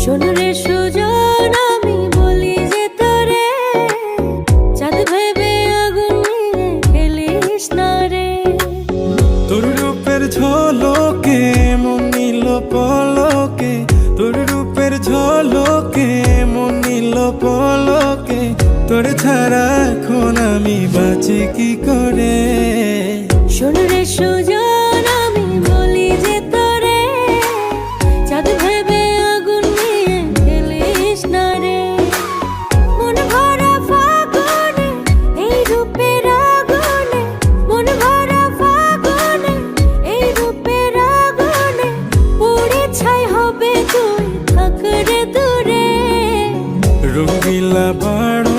শোন রে সুজন, আমি বলি যে তোরে, চাঁদ ভেবে আগুন নিয়ে খেলিস না রে। তোর রূপের ঝলকে মন নিল পলকে, তোর রূপের ঝলকে মন নিল পলকে, তোর ছাড়া এখন আমি বাঁচি কি করে। শোন রে সুজন, আমি বলি যে তোরে, চাঁদ ভেবে আগুন নিয়ে খেলিস না রে। মন ভরা ফাগুনে এই রূপের আগুনে, মন ভরা ফাগুনে এই রূপের আগুনে, পুড়ে ছাই হবে তুই থাক রে দূরে। রঙিলা বাড়